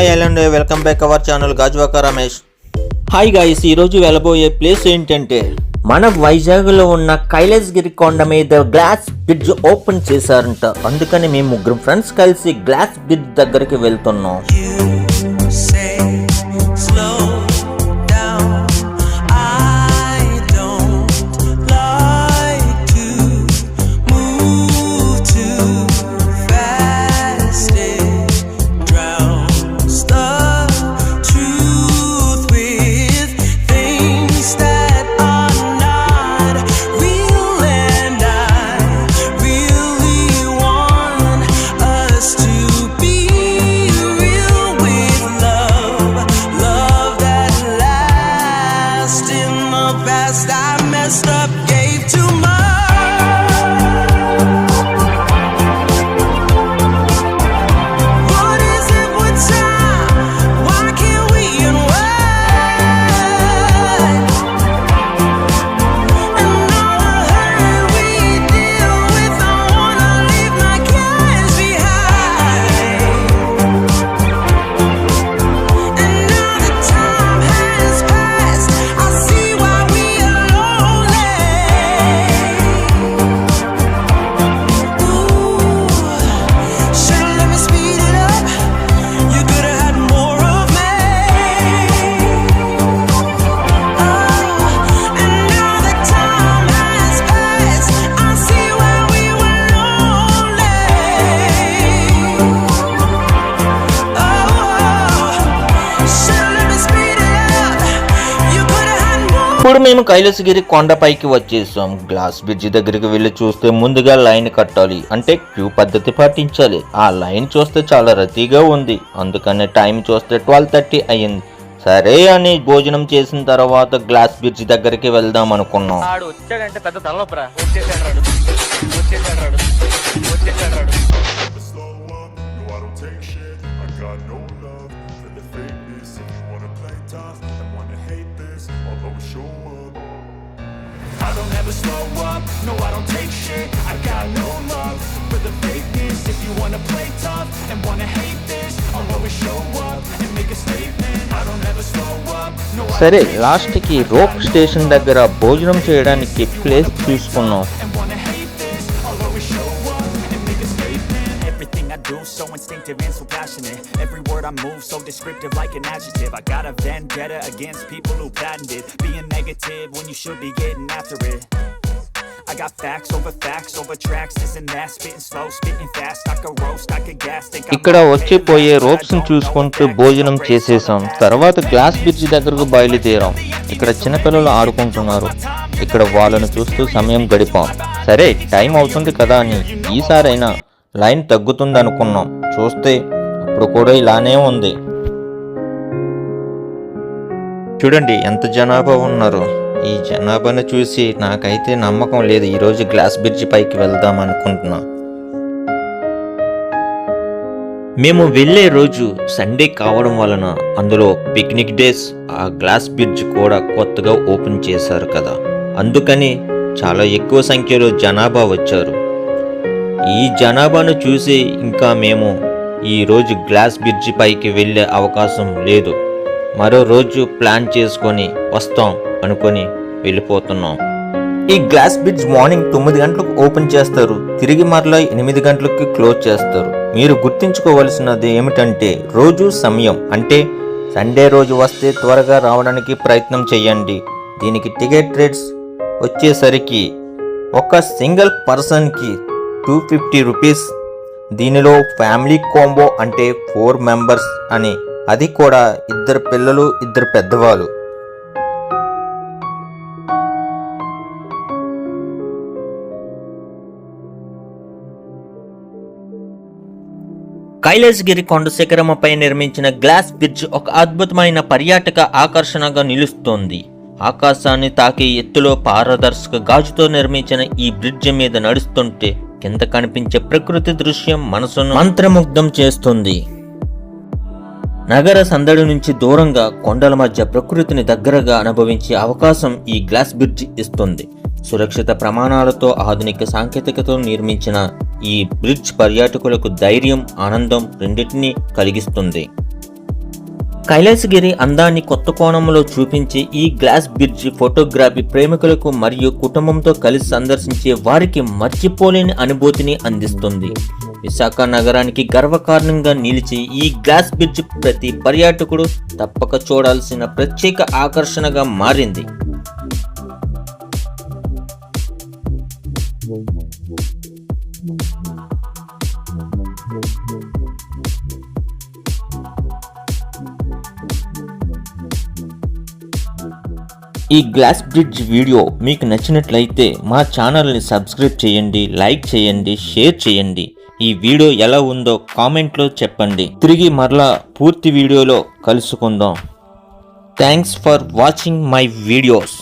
Hi hello welcome back our channel Gajuwaka Ramesh. Hi guys, ఈరోజు వెళ్ళబోయే place ఏంటంటే మన వైజాగ్లో ఉన్న కైలాసగిరి కొండ మీద గ్లాస్ బ్రిడ్జ్ ఓపెన్ చేశారంట. అందుకని మేము ముగ్గురు ఫ్రెండ్స్ కలిసి గ్లాస్ బ్రిడ్జ్ దగ్గరికి వెళ్తున్నాం. ఇప్పుడు మేము కైలాసగిరి కొండపైకి వచ్చేసాం. గ్లాస్ బ్రిడ్జ్ దగ్గరికి వెళ్ళి చూస్తే ముందుగా లైన్ కట్టాలి, అంటే క్యూ పద్ధతి పాటించాలి. ఆ లైన్ చూస్తే చాలా రద్దీగా ఉంది. అందుకని టైం చూస్తే 12:30 అయ్యింది. సరే అని భోజనం చేసిన తర్వాత గ్లాస్ బ్రిడ్జ్ దగ్గరికి వెళ్దాం అనుకున్నాం. I don't ever slow up, no I don't take shit. I got no love for the fakeness. If you wanna play tough and wanna hate this, I'll always show up and make a statement. I don't ever slow up, no I సరే, last కి rope station దగ్గర భోజనం చేయడానికి place చూసుకున్నాం. So instinctive and so passionate. Every word I move so descriptive like an adjective. I got a vendetta against people who patented being negative when you should be getting after it. I got facts over tracks. This and that, spitting slow, spitting fast. I could roast, I could gas. ఇక్కడ వచ్చిపోయే ropes ని చూసుకుంటూ భోజనం చేసేసాం. తర్వాత glass bridge దగ్గరకు బయలుదేరాం. ఇక్కడ చిన్నపిల్లలు ఆడుకుంటున్నారు. ఇక్కడ వాళ్ళను చూస్తూ సమయం గడిపాం. సరే, టైం అవుతుంది కదా అని ఈసారైనా లైన్ తగ్గుతుంది అనుకున్నాం. చూస్తే అప్పుడు కూడా ఇలానే ఉంది. చూడండి ఎంత జనాభా ఉన్నారు. ఈ జనాభాను చూసి నాకైతే నమ్మకం లేదు ఈరోజు గ్లాస్ బ్రిడ్జ్ పైకి వెళ్దాం అనుకుంటున్నా. మేము వెళ్ళే రోజు సండే కావడం వలన అందులో పిక్నిక్ డేస్, ఆ గ్లాస్ బ్రిడ్జ్ కూడా కొత్తగా ఓపెన్ చేశారు కదా, అందుకని చాలా ఎక్కువ సంఖ్యలో జనాభా వచ్చారు. ఈ జనాభాను చూసి ఇంకా మేము ఈరోజు గ్లాస్ బ్రిడ్జ్ పైకి వెళ్ళే అవకాశం లేదు. మరో రోజు ప్లాన్ చేసుకొని వస్తాం అనుకొని వెళ్ళిపోతున్నాం. ఈ గ్లాస్ బ్రిడ్జ్ మార్నింగ్ 9 గంటలకు ఓపెన్ చేస్తారు, తిరిగి మరలా 8 గంటలకు క్లోజ్ చేస్తారు. మీరు గుర్తుంచుకోవలసినది ఏమిటంటే రోజు సమయం, అంటే సండే రోజు వస్తే త్వరగా రావడానికి ప్రయత్నం చేయండి. దీనికి టికెట్ రేట్స్ వచ్చేసరికి ఒక సింగిల్ పర్సన్కి 250 రూపీస్. దీనిలో ఫ్యామిలీ కాంబో అంటే 4 మెంబర్స్ అని, అది కూడా 2 పిల్లలు 2 పెద్దవాళ్ళు. కైలాసగిరి కొండ శిఖరముపై నిర్మించిన గ్లాస్ బ్రిడ్జ్ ఒక అద్భుతమైన పర్యాటక ఆకర్షణగా నిలుస్తోంది. ఆకాశాన్ని తాకే ఎత్తులో పారదర్శక గాజుతో నిర్మించిన ఈ బ్రిడ్జ్ మీద నడుస్తుంటే కింద కనిపించే ప్రకృతి దృశ్యం మనసును మంత్రముగ్ధం చేస్తుంది. నగర సందడి నుంచి దూరంగా కొండల మధ్య ప్రకృతిని దగ్గరగా అనుభవించే అవకాశం ఈ గ్లాస్ బ్రిడ్జ్ ఇస్తుంది. సురక్షిత ప్రమాణాలతో ఆధునిక సాంకేతికతతో నిర్మించిన ఈ బ్రిడ్జ్ పర్యాటకులకు ధైర్యం, ఆనందం రెండింటినీ కలిగిస్తుంది. కైలాసగిరి అందాన్ని కొత్త కోణంలో చూపించే ఈ గ్లాస్ బ్రిడ్జ్ ఫోటోగ్రఫీ ప్రేమికులకు మరియు కుటుంబంతో కలిసి సందర్శించే వారికి మర్చిపోలేని అనుభూతిని అందిస్తుంది. విశాఖ నగరానికి గర్వకారణంగా నిలిచి ఈ గ్లాస్ బ్రిడ్జ్ ప్రతి పర్యాటకుడు తప్పక చూడాల్సిన ప్రత్యేక ఆకర్షణగా మారింది. ఈ గ్లాస్ బ్రిడ్జ్ వీడియో మీకు నచ్చినట్లయితే మా ఛానల్ని సబ్స్క్రైబ్ చేయండి, లైక్ చేయండి, షేర్ చేయండి. ఈ వీడియో ఎలా ఉందో కామెంట్లో చెప్పండి. తిరిగి మరలా పూర్తి వీడియోలో కలుసుకుందాం. Thanks for watching my videos.